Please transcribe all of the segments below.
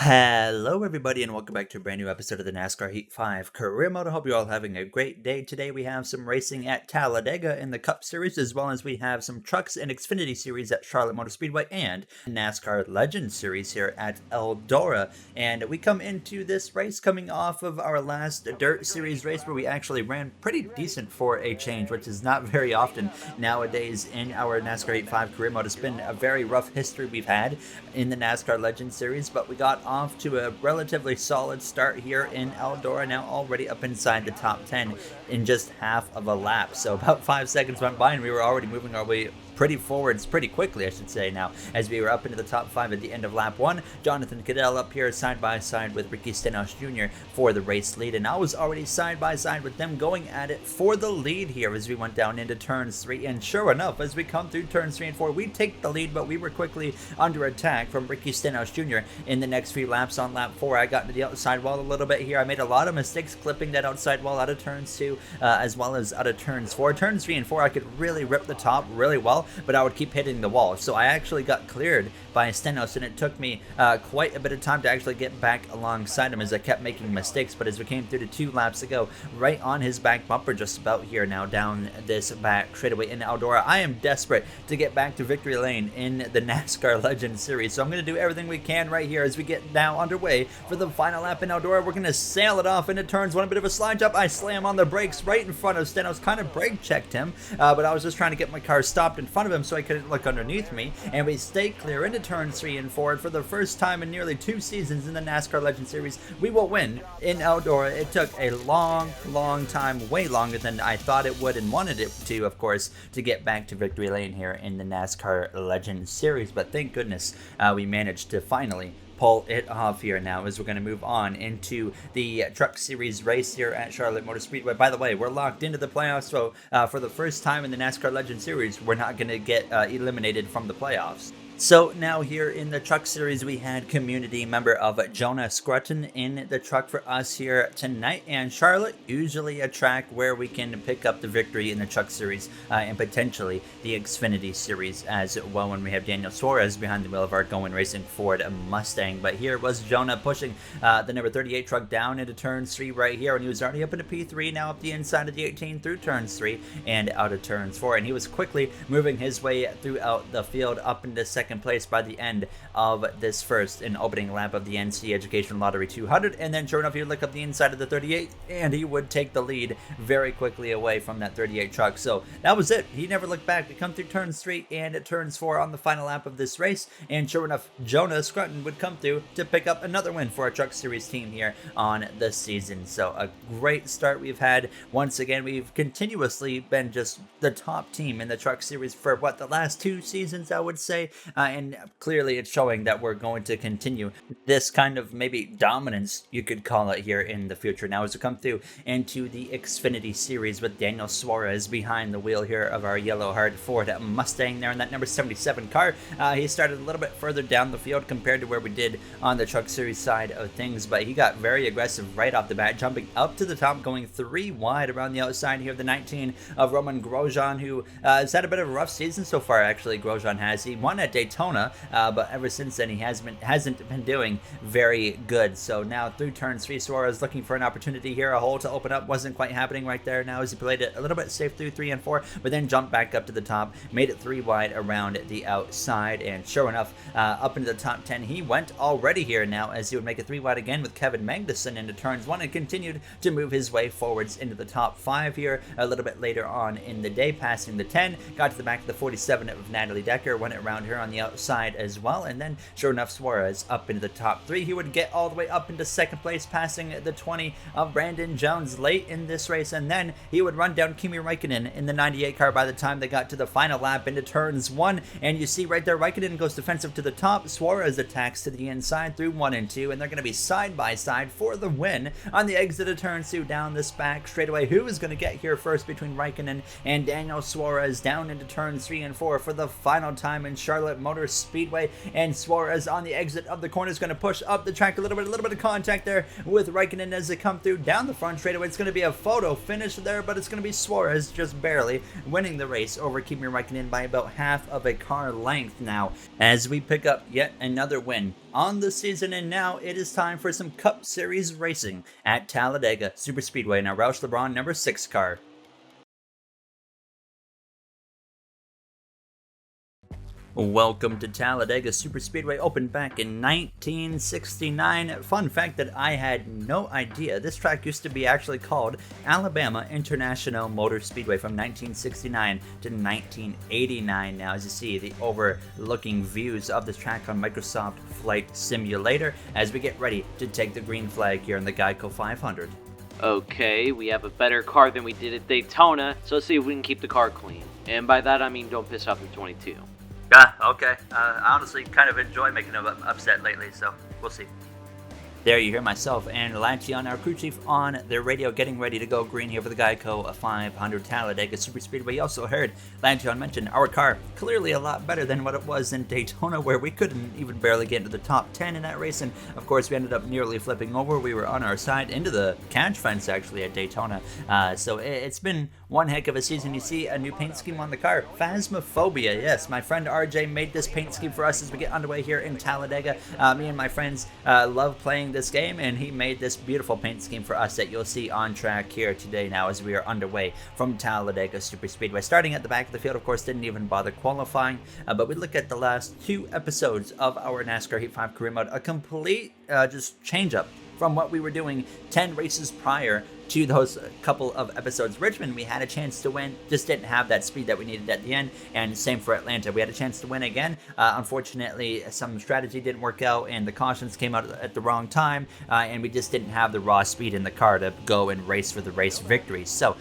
Hello, everybody, and welcome back to a brand new episode of the NASCAR Heat 5 Career Mode. I hope you're all having a great day. Today, we have some racing at Talladega in the Cup Series, as well as we have some trucks and Xfinity Series at Charlotte Motor Speedway and NASCAR Legends Series here at Eldora. And we come into this race coming off of our last Dirt Series race where we actually ran pretty decent for a change, which is not very often nowadays in our NASCAR Heat 5 Career Mode. It's been a very rough history we've had in the NASCAR Legends Series, but we got off to a relatively solid start here in Eldora, now already up inside the top 10 in just half of a lap. So about 5 seconds went by and we were already moving our way pretty forwards pretty quickly, I should say now, as we were up into the top 5 at the end of lap 1. Jonathan Cadell up here side by side with Ricky Stenhouse Jr. for the race lead, and I was already side by side with them going at it for the lead here as we went down into turns 3, and sure enough, as we come through turns 3 and 4, we take the lead, but we were quickly under attack from Ricky Stenhouse Jr. in the next few laps. On lap 4, I got into the outside wall a little bit here. I made a lot of mistakes clipping that outside wall out of turns 2 as well as out of turns 4. Turns 3 and 4, I could really rip the top really well, but I would keep hitting the wall. So I actually got cleared by Stenhouse, and it took me quite a bit of time to actually get back alongside him as I kept making mistakes. But as we came through to 2 laps ago, right on his back bumper, just about here now down this back straightaway in Eldora, I am desperate to get back to victory lane in the NASCAR Legends Series. So I'm going to do everything we can right here as we get now underway for the final lap in Eldora. We're going to sail it off into turns 1, a bit of a slide jump. I slam on the brakes right in front of Stenhouse, kind of brake checked him, but I was just trying to get my car stopped in front of him so I couldn't look underneath me, and we stay clear into turns 3 and 4. And for the first time in nearly 2 seasons in the NASCAR Legends Series, we will win in Eldora. It took a long time, way longer than I thought it would and wanted it to, of course, to get back to victory lane here in the NASCAR Legends Series, but thank goodness we managed to finally pull it off here now as we're going to move on into the Truck Series race here at Charlotte Motor Speedway. By the way, we're locked into the playoffs, so for the first time in the NASCAR Legends Series, we're not going to get eliminated from the playoffs. So now here in the Truck Series, we had community member of Jonah Scrutton in the truck for us here tonight. And Charlotte, usually a track where we can pick up the victory in the Truck Series and potentially the Xfinity Series as well when we have Daniel Suarez behind the wheel of our Going Racing Ford Mustang. But here was Jonah pushing the number 38 truck down into turns 3 right here, and he was already up into P3, now up the inside of the 18 through turns 3 and out of turns 4. And he was quickly moving his way throughout the field up into second place by the end of this first and opening lap of the NC Education Lottery 200. And then sure enough, he would look up the inside of the 38 and he would take the lead very quickly away from that 38 truck. So that was it. He never looked back. We come through turns 3 and turns 4 on the final lap of this race, and sure enough, Jonah Scrutton would come through to pick up another win for our Truck Series team here on the season. So a great start we've had. Once again, we've continuously been just the top team in the Truck Series for the last 2 seasons, I would say. And clearly it's showing that we're going to continue this kind of maybe dominance, you could call it, here in the future. Now as we come through into the Xfinity Series with Daniel Suarez behind the wheel here of our yellow heart Ford Mustang there in that number 77 car. He started a little bit further down the field compared to where we did on the Truck Series side of things, but he got very aggressive right off the bat, jumping up to the top, going 3 wide around the outside here of the 19 of Roman Grosjean, who has had a bit of a rough season so far. Actually, Grosjean has. He won at Daytona, but ever since then he hasn't been doing very good. So now through turn 3, Suarez looking for an opportunity here, a hole to open up. Wasn't quite happening right there now as he played it a little bit safe through 3 and 4, but then jumped back up to the top, made it 3 wide around the outside, and sure enough, up into the top 10 he went already here now as he would make it 3 wide again with Kevin Magnussen into turns 1 and continued to move his way forwards into the top 5 here a little bit later on in the day, passing the 10, got to the back of the 47 of Natalie Decker, went around her on the outside as well, and then sure enough, Suarez up into the top 3. He would get all the way up into second place, passing the 20 of Brandon Jones late in this race, and then he would run down Kimi Räikkönen in the 98 car by the time they got to the final lap into turns 1, and you see right there Räikkönen goes defensive to the top, Suarez attacks to the inside through 1 and 2, and they're going to be side by side for the win on the exit of turn 2 down this back straightaway. Who is going to get here first between Räikkönen and Daniel Suarez down into turns 3 and 4 for the final time in Charlotte Motor Speedway, and Suarez on the exit of the corner is going to push up the track a little bit of contact there with Raikkonen as they come through down the front straightaway. It's going to be a photo finish there, but it's going to be Suarez just barely winning the race over Kimi Raikkonen by about half of a car length now, as we pick up yet another win on the season. And now it is time for some Cup Series racing at Talladega Superspeedway in our Roush LeBron number 6 car. Welcome to Talladega Superspeedway, opened back in 1969. Fun fact that I had no idea. This track used to be actually called Alabama International Motor Speedway from 1969 to 1989. Now, as you see, the overlooking views of this track on Microsoft Flight Simulator as we get ready to take the green flag here in the Geico 500. Okay, we have a better car than we did at Daytona, so let's see if we can keep the car clean. And by that I mean don't piss off the 22. Yeah, okay. I honestly kind of enjoy making them upset lately, so we'll see. There you hear myself and Lanchion, our crew chief, on their radio getting ready to go green here for the Geico 500 Talladega Superspeedway. You also heard Lanchion mention our car clearly a lot better than what it was in Daytona, where we couldn't even barely get into the top 10 in that race, and of course we ended up nearly flipping over. We were on our side into the catch fence actually at Daytona, so it's been one heck of a season. You see a new paint scheme on the car, Phasmophobia. Yes, my friend RJ made this paint scheme for us as we get underway here in Talladega. Me and my friends love playing this game, and he made this beautiful paint scheme for us that you'll see on track here today now as we are underway from Talladega Superspeedway. Starting at the back of the field, of course, didn't even bother qualifying, but we look at the last 2 episodes of our NASCAR Heat 5 career mode, a complete just change up from what we were doing 10 races prior to those couple of episodes. Richmond, we had a chance to win, just didn't have that speed that we needed at the end, and same for Atlanta. We had a chance to win again. Unfortunately, some strategy didn't work out, and the cautions came out at the wrong time, and we just didn't have the raw speed in the car to go and race for the race victory. So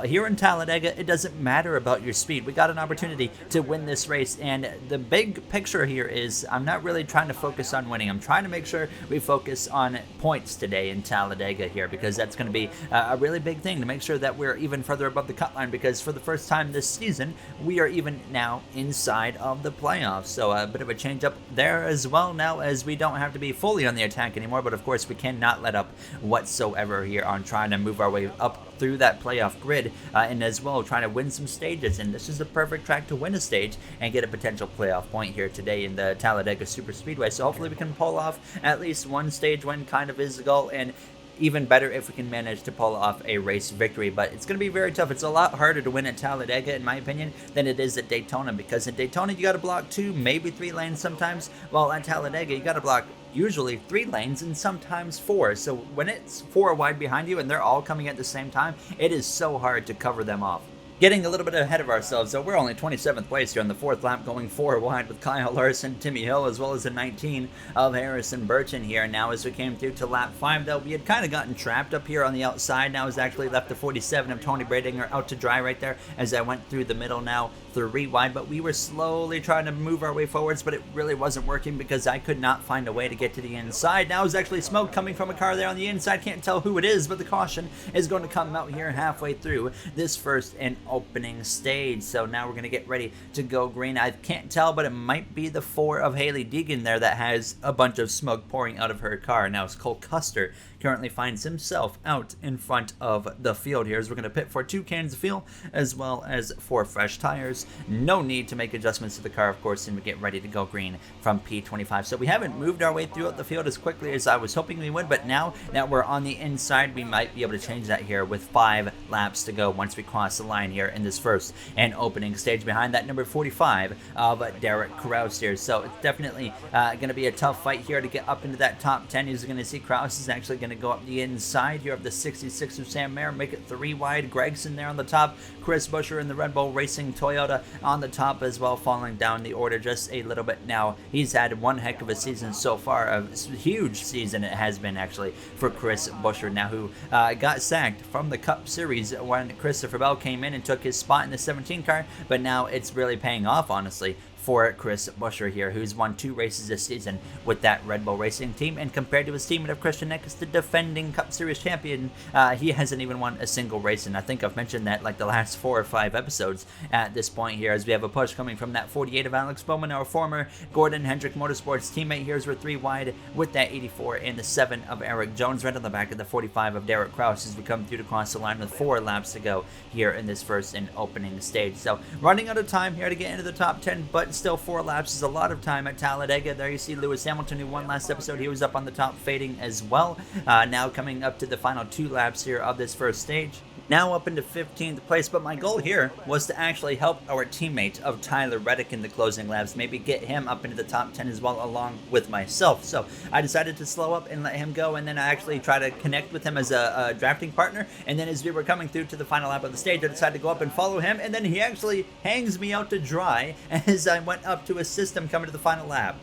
here in Talladega, it doesn't matter about your speed. We got an opportunity to win this race, and the big picture here is I'm not really trying to focus on winning. I'm trying to make sure we focus on points today in Talladega here, because that's going to be a really big thing to make sure that we're even further above the cut line, because for the first time this season we are even now inside of the playoffs. So a bit of a change up there as well now, as we don't have to be fully on the attack anymore, but of course we cannot let up whatsoever here on trying to move our way up through that playoff grid, and as well trying to win some stages. And this is the perfect track to win a stage and get a potential playoff point here today in the Talladega Superspeedway. So hopefully we can pull off at least one stage win, kind of is the goal, and even better if we can manage to pull off a race victory. But it's going to be very tough. It's a lot harder to win at Talladega, in my opinion, than it is at Daytona, because at Daytona you got to block 2, maybe 3 lanes sometimes, while at Talladega you got to block usually 3 lanes and sometimes 4. So when it's 4 wide behind you and they're all coming at the same time, it is so hard to cover them off. Getting a little bit ahead of ourselves, though. We're only 27th place here on the 4th lap, going 4 wide with Kyle Larson, Timmy Hill, as well as the 19 of Harrison Burton here. Now, as we came through to lap 5, though, we had kind of gotten trapped up here on the outside. Now, it's actually left the 47 of Tony Bradinger out to dry right there as I went through the middle now, 3 wide. But we were slowly trying to move our way forwards, but it really wasn't working because I could not find a way to get to the inside. Now, there's actually smoke coming from a car there on the inside. Can't tell who it is, but the caution is going to come out here halfway through this first and opening stage. So now we're going to get ready to go green. I can't tell, but it might be the 4 of Haley Deegan there that has a bunch of smoke pouring out of her car. Now it's Cole Custer currently finds himself out in front of the field here as we're going to pit for 2 cans of fuel as well as 4 fresh tires. No need to make adjustments to the car, of course, and we get ready to go green from P25. So we haven't moved our way throughout the field as quickly as I was hoping we would, but now that we're on the inside, we might be able to change that here with 5 laps to go once we cross the line here in this first and opening stage. Behind that, number 45 of Derek Kraus here. So it's definitely going to be a tough fight here to get up into that top 10. You're going to see Kraus is actually going to go up the inside here of the 66 of Sam Mayer, make it 3 wide. Gregson there on the top, Chris Buescher in the Red Bull Racing Toyota on the top as well, falling down the order just a little bit now. He's had one heck of a season so far, a huge season it has been actually for Chris Buescher now, who got sacked from the Cup Series when Christopher Bell came in and took his spot in the 17 car, but now it's really paying off, honestly, for Chris Buescher here, who's won 2 races this season with that Red Bull Racing team. And compared to his teammate of Christian Eckes, the defending Cup Series champion, he hasn't even won a single race. And I think I've mentioned that like the last 4 or 5 episodes at this point here, as we have a push coming from that 48 of Alex Bowman, our former Gordon Hendrick Motorsports teammate. Here's we're 3 wide with that 84 and the 7 of Eric Jones, right on the back of the 45 of Derek Kraus as we come through to cross the line with 4 laps to go here in this first and opening stage. So running out of time here to get into the top 10, but still 4 laps is a lot of time at Talladega. There you see Lewis Hamilton, who won last episode. He was up on the top fading as well. Now coming up to the final 2 laps here of this first stage. Now up into 15th place, but my goal here was to actually help our teammate of Tyler Reddick in the closing laps, maybe get him up into the top 10 as well along with myself. So I decided to slow up and let him go, and then I actually try to connect with him as a drafting partner. And then as we were coming through to the final lap of the stage, I decided to go up and follow him, and then he actually hangs me out to dry as I went up to assist him coming to the final lap.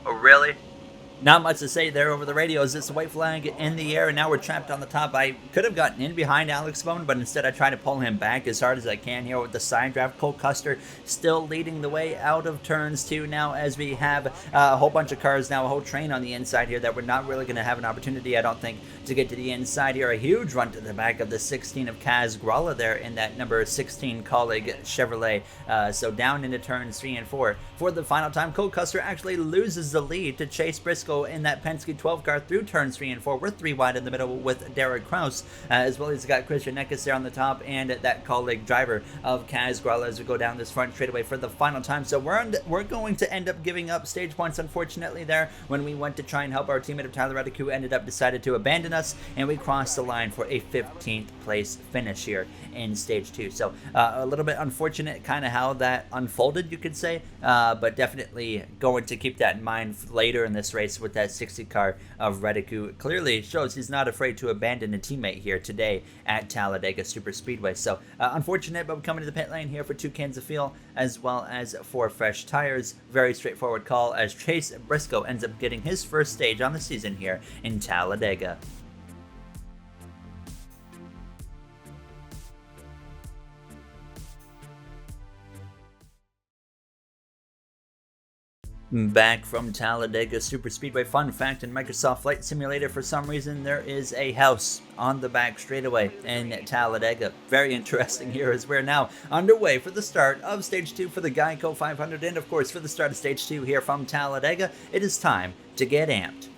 Oh, really? Not much to say there over the radios. It's a white flag in the air, and now we're trapped on the top. I could have gotten in behind Alex Bowman, but instead I try to pull him back as hard as I can here with the side draft. Cole Custer still leading the way out of turns 2 now, as we have a whole bunch of cars now, a whole train on the inside here that we're not really going to have an opportunity, I don't think, to get to the inside here. A huge run to the back of the 16 of Kaz Gralla there in that number 16 colleague Chevrolet. So down into turns 3 and 4 for the final time. Cole Custer actually loses the lead to Chase Briscoe in that Penske 12 car through turns 3 and 4. We're 3 wide in the middle with Derek Kraus, as well as got Christian Eckes there on the top, and that colleague driver of Kaz Gralla as we go down this front straightaway for the final time. So we're going to end up giving up stage points, unfortunately, there when we went to try and help our teammate of Tyler Reddick, who ended up decided to abandon us, and we crossed the line for a 15th place finish here in stage 2. So a little bit unfortunate kind of how that unfolded, you could say, but definitely going to keep that in mind later in this race with that 60 car of Reddick, who clearly shows he's not afraid to abandon a teammate here today at Talladega Super Speedway. So unfortunate, but we're coming to the pit lane here for 2 cans of fuel as well as 4 fresh tires. Very straightforward call as Chase Briscoe ends up getting his first stage on the season here in Talladega. Back from Talladega Super Speedway. Fun fact, in Microsoft Flight Simulator, for some reason, there is a house on the back straightaway in Talladega. Very interesting here as we're now underway for the start of Stage 2 for the Geico 500. And, of course, for the start of Stage 2 here from Talladega, it is time to get amped.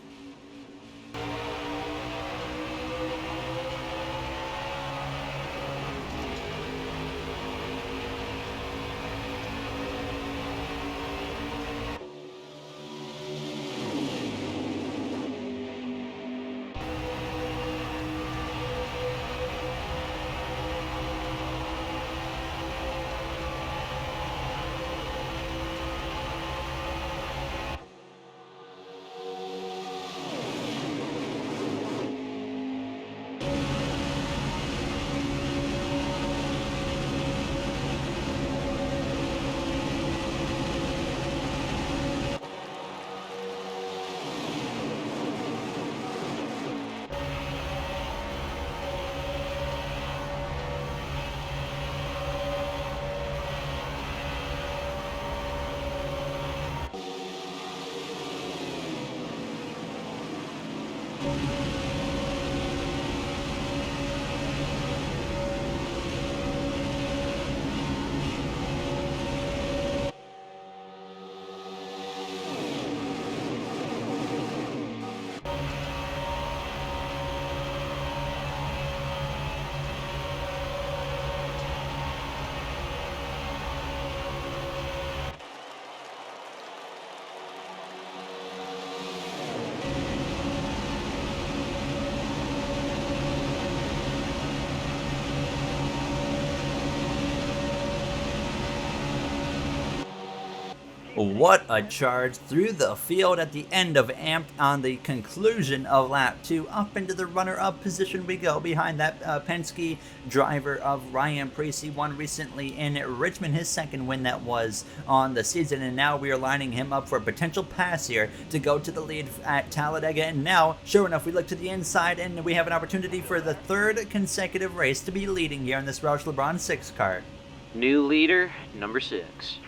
What a charge through the field at the end of Amped on the conclusion of lap 2. Up into the runner-up position we go behind that Penske driver of Ryan Preece. He won recently in Richmond, his second win that was on the season, and now we are lining him up for a potential pass here to go to the lead at Talladega. And now, sure enough, we look to the inside and we have an opportunity for the 3rd consecutive race to be leading here in this Roush LeBron 6 car. New leader, number 6.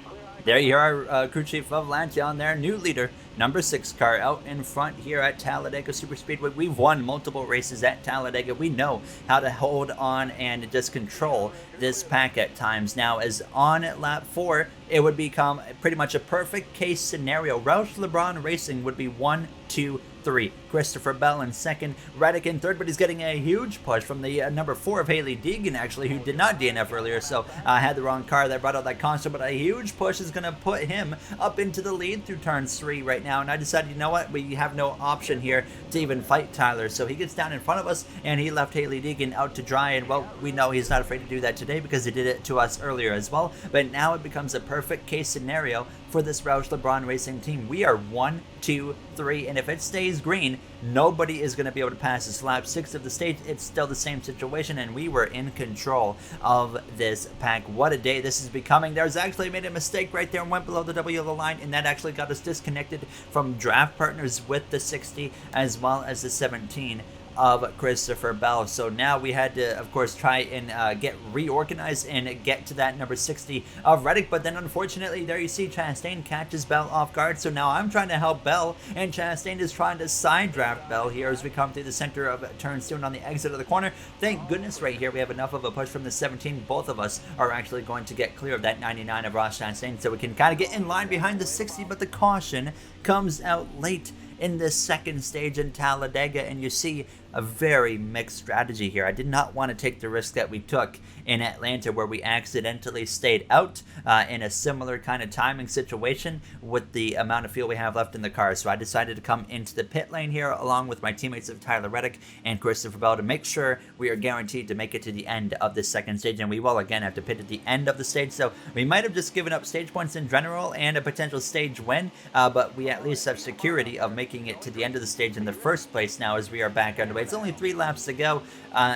There you are, crew chief of Lantion there, new leader, number 6 car out in front here at Talladega Super Speedway. We've won multiple races at Talladega. We know how to hold on and just control this pack at times. Now, as on lap 4, it would become pretty much a perfect case scenario. Roush LeBron Racing would be 1, 2, 3. Christopher Bell in second, Reddick in third, but he's getting a huge push from the number 4 of Hailie Deegan, actually, who did not DNF earlier, so had the wrong car that brought out that console, but a huge push is going to put him up into the lead through turns 3 right now, and I decided, you know what, we have no option here to even fight Tyler, so he gets down in front of us, and he left Hailie Deegan out to dry, and well, we know he's not afraid to do that today because he did it to us earlier as well, but now it becomes a perfect case scenario for this Roush LeBron Racing team. We are 1, 2, 3, and if it stays green, nobody is going to be able to pass this lap 6 of the stage. It's still the same situation, and we were in control of this pack. What a day this is becoming. There's actually made a mistake right there and went below the W of the line, and that actually got us disconnected from draft partners with the 60 as well as the 17 of Christopher Bell. So now we had to, of course, try and get reorganized and get to that number 60 of Reddick, but then unfortunately there you see Chastain catches Bell off guard, so now I'm trying to help Bell, and Chastain is trying to side draft Bell here as we come through the center of turn 2 and on the exit of the corner. Thank goodness right here we have enough of a push from the 17. Both of us are actually going to get clear of that 99 of Ross Chastain, so we can kind of get in line behind the 60, but the caution comes out late in this second stage in Talladega, and you see a very mixed strategy here. I did not want to take the risk that we took in Atlanta where we accidentally stayed out in a similar kind of timing situation with the amount of fuel we have left in the car. So I decided to come into the pit lane here along with my teammates of Tyler Reddick and Christopher Bell to make sure we are guaranteed to make it to the end of this second stage, and we will again have to pit at the end of the stage. So we might have just given up stage points in general and a potential stage win, but we at least have security of making it to the end of the stage in the first place now as we are back underway. It's only 3 laps to go,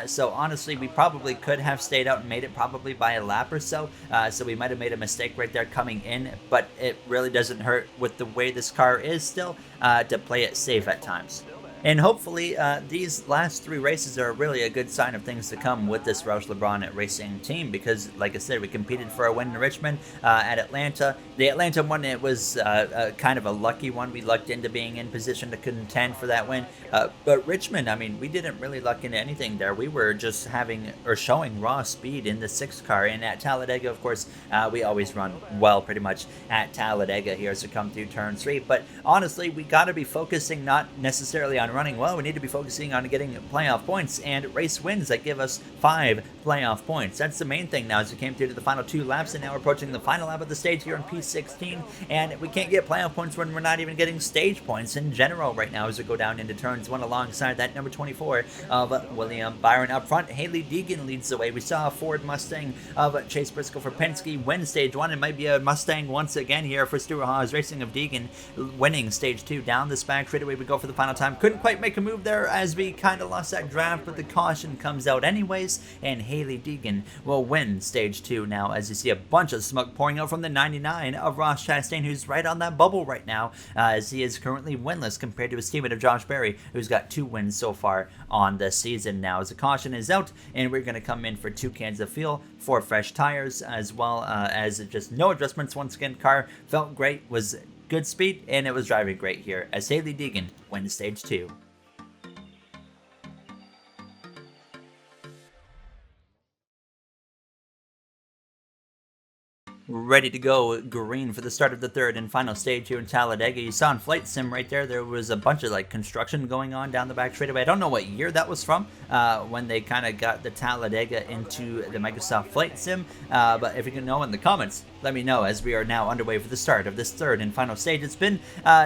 so honestly we probably could have stayed out and made it probably by a lap or so, so we might have made a mistake right there coming in, but it really doesn't hurt with the way this car is still to play it safe at times. And hopefully these last 3 races are really a good sign of things to come with this Roush LeBron Racing team, because like I said, we competed for a win in Richmond at Atlanta. The Atlanta one, it was kind of a lucky one. We lucked into being in position to contend for that win. But Richmond, I mean, we didn't really luck into anything there. We were just having or showing raw speed in the 6 car. And at Talladega, of course, we always run well pretty much at Talladega here as we come through turn 3. But honestly, we got to be focusing not necessarily on running well. We need to be focusing on getting playoff points and race wins that give us 5 playoff points. That's the main thing now as we came through to the final 2 laps, and now we're approaching the final lap of the stage here in P16, and we can't get playoff points when we're not even getting stage points in general right now as we go down into turns 1 alongside that number 24 of William Byron. Up front, Hailie Deegan leads the way. We saw a Ford Mustang of Chase Briscoe for Penske win stage 1. It might be a Mustang once again here for Stuart Haas Racing of Deegan winning stage 2. Down this back straightaway we go for the final time. Couldn't quite make a move there as we kind of lost that draft, but the caution comes out anyways, and Hailie Deegan will win stage 2 now as you see a bunch of smoke pouring out from the 99 of Ross Chastain, who's right on that bubble right now as he is currently winless compared to his teammate of Josh Berry, who's got 2 wins so far on the season now as the caution is out, and we're going to come in for 2 cans of fuel, 4 fresh tires, as well as just no adjustments. Once again, car felt great, was good speed, and it was driving great here as Hailie Deegan wins stage 2. Ready to go green for the start of the 3rd and final stage here in Talladega. You saw in Flight Sim right there was a bunch of like construction going on down the back straightaway. I don't know what year that was from when they kind of got the Talladega into the Microsoft Flight Sim, but if you can know in the comments, let me know as we are now underway for the start of this 3rd and final stage. It's been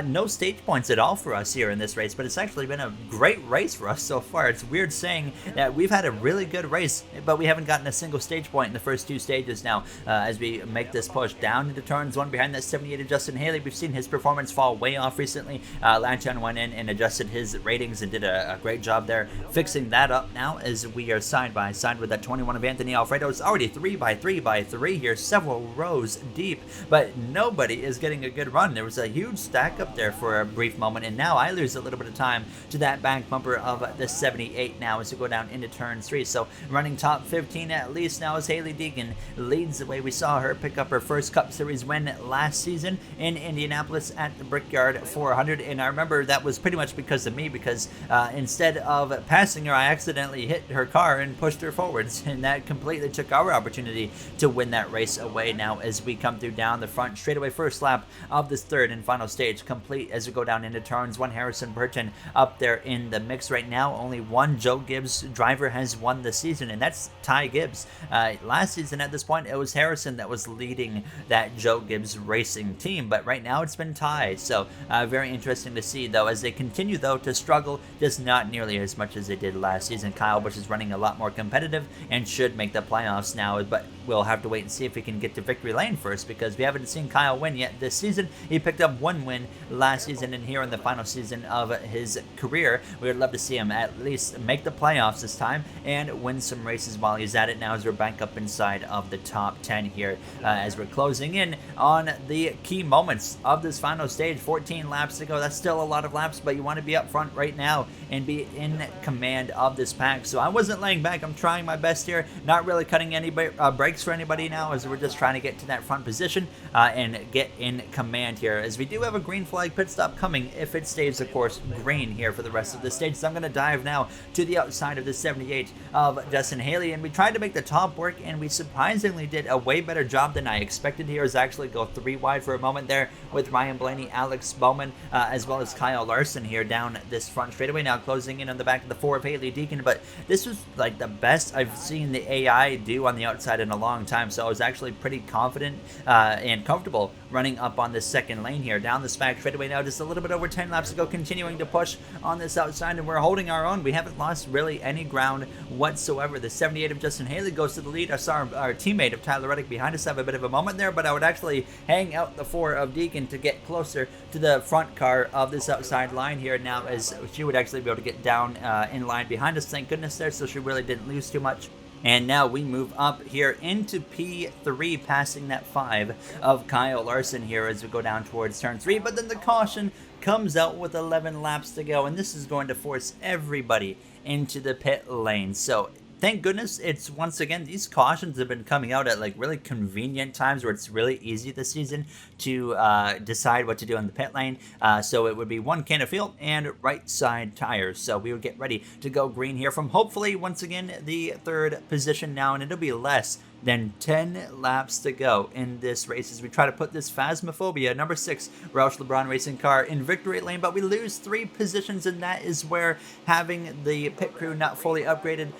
no stage points at all for us here in this race, but it's actually been a great race for us so far. It's weird saying that we've had a really good race, but we haven't gotten a single stage point in the first 2 stages now as we make this push down into turns 1 behind that 78 of Justin Haley. We've seen his performance fall way off recently. Lanchon went in and adjusted his ratings and did a great job there fixing that up now as we are side by side with that 21 of Anthony Alfredo. It's already 3 by 3 by 3 here, several rows nose deep, but nobody is getting a good run. There was a huge stack up there for a brief moment, and now I lose a little bit of time to that back bumper of the 78 now as we go down into turn 3. So running top 15 at least now as Hailie Deegan leads the way. We saw her pick up her first Cup Series win last season in Indianapolis at the Brickyard 400, and I remember that was pretty much because of me, because instead of passing her, I accidentally hit her car and pushed her forwards, and that completely took our opportunity to win that race away. Now as we come through down the front straightaway, first lap of this third and final stage complete as we go down into turns 1. Harrison Burton up there in the mix right now. Only one Joe Gibbs driver has won the season, and that's Ty Gibbs. Last season at this point, it was Harrison that was leading that Joe Gibbs racing team, but right now it's been Ty. So very interesting to see, though, as they continue, though, to struggle, just not nearly as much as they did last season. Kyle Busch is running a lot more competitive and should make the playoffs now, but we'll have to wait and see if he can get to victory lane first, because we haven't seen Kyle win yet this season. He picked up one win last season, and here in the final season of his career, we would love to see him at least make the playoffs this time and win some races while he's at it. Now as we're back up inside of the top 10 here, as we're closing in on the key moments of this final stage. 14 laps to go. That's still a lot of laps, but you want to be up front right now and be in command of this pack. So I wasn't laying back. I'm trying my best here, not really cutting any brakes for anybody now, as we're just trying to get to that front position and get in command here, as we do have a green flag pit stop coming if it stays, of course, green here for the rest of the stage. So I'm going to dive now to the outside of the 78 of Justin Haley, and we tried to make the top work, and we surprisingly did a way better job than I expected here, as actually go 3 wide for a moment there with Ryan Blaney, Alex Bowman, as well as Kyle Larson here down this front straightaway. Now closing in on the back of the 4 of Hailie Deegan, but this was like the best I've seen the AI do on the outside in a long time, so I was actually pretty confident and comfortable running up on this second lane here down this back straightaway. Now just a little bit over 10 laps to go, continuing to push on this outside, and we're holding our own. We haven't lost really any ground whatsoever. The 78 of Justin Haley goes to the lead. I saw our teammate of Tyler Reddick behind us have a bit of a moment there, but I would actually hang out the 4 of Deegan to get closer to the front car of this outside line here now, as she would actually be able to get down in line behind us, thank goodness there, so she really didn't lose too much. And now we move up here into P3, passing that 5 of Kyle Larson here as we go down towards turn 3. But then the caution comes out with 11 laps to go, and this is going to force everybody into the pit lane. So thank goodness it's, once again, these cautions have been coming out at like really convenient times where it's really easy this season to decide what to do in the pit lane. So it would be 1 can of fuel and right side tires. So we would get ready to go green here from hopefully once again the 3rd position now, and it'll be less than 10 laps to go in this race as we try to put this Phasmophobia number 6 Roush LeBron racing car in victory lane, but we lose 3 positions, and that is where having the pit crew not fully upgraded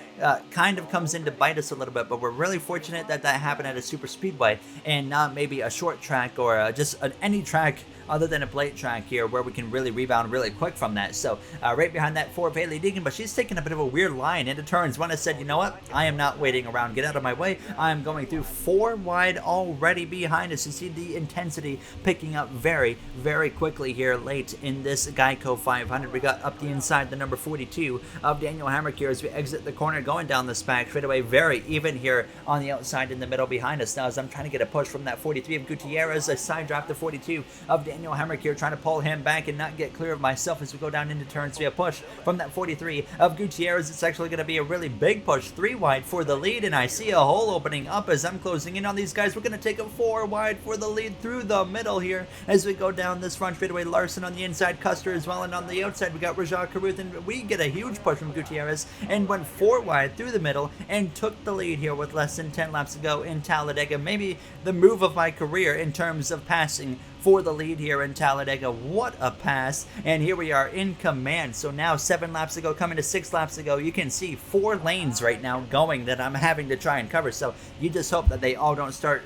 kind of comes in to bite us a little bit. But we're really fortunate that that happened at a super speedway and not maybe a short track or just any track other than a plate track here, where we can really rebound really quick from that. So right behind that 4 of Hailie Deegan, but she's taking a bit of a weird line into turns. When I said, you know what, I am not waiting around, get out of my way, I'm going through 4 wide already behind us. You see the intensity picking up very, very quickly here late in this Geico 500. We got up the inside the number 42 of Daniel Hamrick here as we exit the corner, going down the back straightaway. Very even here on the outside in the middle behind us now, as I'm trying to get a push from that 43 of Gutierrez. I side draft the 42 of Daniel Hamrick here, trying to pull him back and not get clear of myself as we go down into turns. We have push from that 43 of Gutierrez. It's actually going to be a really big push, 3 wide for the lead, and I see a hole opening up as I'm closing in on these guys. We're going to take a 4 wide for the lead through the middle here as we go down this front straightaway. Larson on the inside, Custer as well, and on the outside we got Rajah Caruth, and we get a huge push from Gutierrez and went 4 wide through the middle and took the lead here with less than 10 laps to go in Talladega. Maybe the move of my career in terms of passing for the lead here in Talladega. What a pass, and here we are in command. So now 7 laps to go, coming to 6 laps to go. You can see 4 lanes right now going that I'm having to try and cover, so you just hope that they all don't start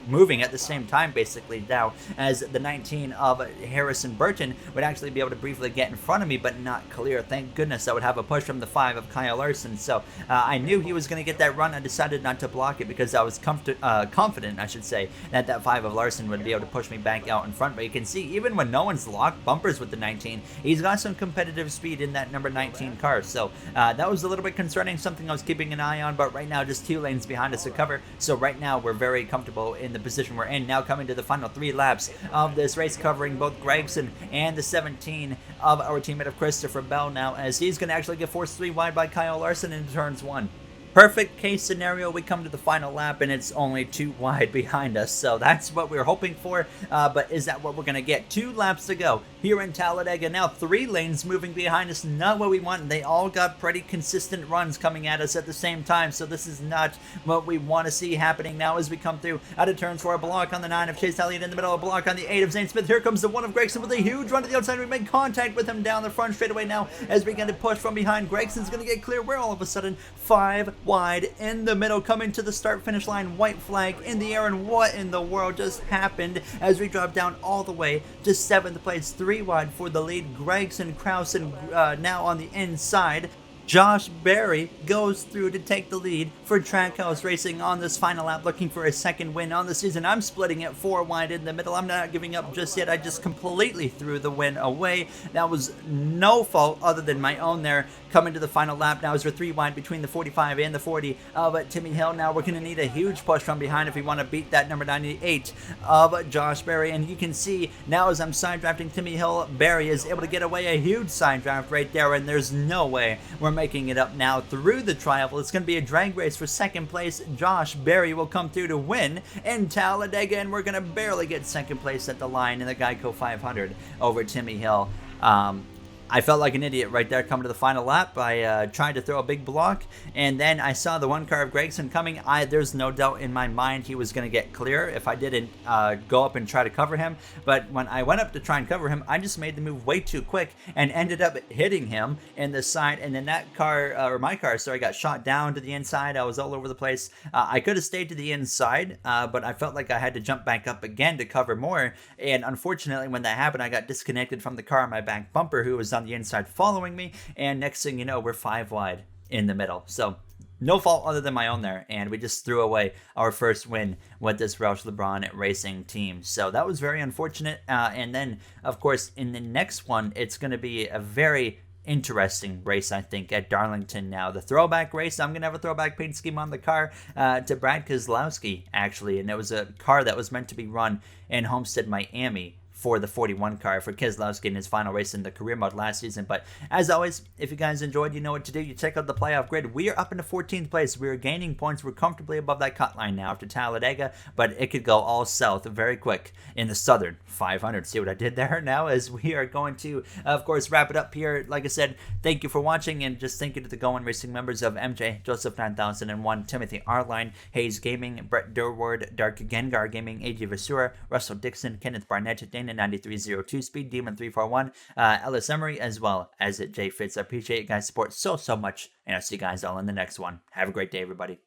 moving at the same time basically now, as the 19 of Harrison Burton would actually be able to briefly get in front of me but not clear. Thank goodness I would have a push from the 5 of Kyle Larson. So I knew he was going to get that run. I decided not to block it because I was confident, I should say, that that 5 of Larson would be able to push me back out out in front, but you can see even when no one's locked bumpers with the 19, he's got some competitive speed in that number 19 car. So that was a little bit concerning, something I was keeping an eye on, but right now just 2 lanes behind us to cover. So right now we're very comfortable in the position we're in. Now coming to the final 3 laps of this race, covering both Gregson and the 17 of our teammate of Christopher Bell now, as he's going to actually get forced 3 wide by Kyle Larson in turns 1. Perfect case scenario, we come to the final lap and it's only 2 wide behind us, so that's what we were hoping for, but is that what we're going to get? 2 laps to go here in Talladega. Now 3 lanes moving behind us, not what we want. They all got pretty consistent runs coming at us at the same time, so this is not what we want to see happening now as we come through out of turns 4. A block on the 9 of Chase Elliott in the middle, a block on the 8 of Zane Smith. Here comes the 1 of Gregson with a huge run to the outside. We make contact with him down the front straightaway now as we get to push from behind. Gregson's going to get clear. We're all of a sudden 5 wide in the middle, coming to the start finish line. White flag in the air, and what in the world just happened as we drop down all the way to 7th place, 3 wide for the lead. Gregson Krause now on the inside. Josh Berry goes through to take the lead for Trackhouse Racing on this final lap, looking for a 2nd win on the season. I'm splitting it 4 wide in the middle. I'm not giving up just yet. I just completely threw the win away. That was no fault other than my own there. Coming to the final lap now as we're 3 wide between the 45 and the 40 of Timmy Hill. Now we're going to need a huge push from behind if we want to beat that number 98 of Josh Berry. And you can see now as I'm side drafting Timmy Hill, Berry is able to get away, a huge side draft right there, and there's no way we're making it up now through the trial. It's going to be a drag race for 2nd place. Josh Berry will come through to win in Talladega, and we're going to barely get 2nd place at the line in the Geico 500 over Timmy Hill. I felt like an idiot right there coming to the final lap. I tried to throw a big block, and then I saw the 1 car of Gregson coming. There's no doubt in my mind he was going to get clear if I didn't go up and try to cover him. But when I went up to try and cover him, I just made the move way too quick and ended up hitting him in the side. And then that car, or my car, sorry, got shot down to the inside. I was all over the place. I could have stayed to the inside, but I felt like I had to jump back up again to cover more. And unfortunately, when that happened, I got disconnected from the car on my back bumper, who was on the inside following me, and next thing you know, we're 5 wide in the middle. So no fault other than my own there, and we just threw away our first win with this Roush LeBron Racing team. So that was very unfortunate. And then, of course, in the next one, it's going to be a very interesting race, I think, at Darlington now. The throwback race, I'm going to have a throwback paint scheme on the car to Brad Kozlowski, actually, and it was a car that was meant to be run in Homestead, Miami, for the 41 car for Keselowski in his final race in the career mode last season. But as always, if you guys enjoyed, you know what to do. You check out the playoff grid. We are up into 14th place. We are gaining points. We're comfortably above that cut line now after Talladega, but it could go all south very quick in the Southern 500. See what I did there now, as we are going to, of course, wrap it up here. Like I said, thank you for watching, and just thank you to the Going Racing members of MJ, Joseph 9001, Timothy Arline, Hayes Gaming, Brett Durward, Dark Gengar Gaming, AJ Vasura, Russell Dixon, Kenneth Barnett, Dana 9302, Speed Demon 341, Ellis Emery, as well as Jay Fitz. I appreciate you guys' support so much, and I'll see you guys all in the next one. Have a great day, everybody.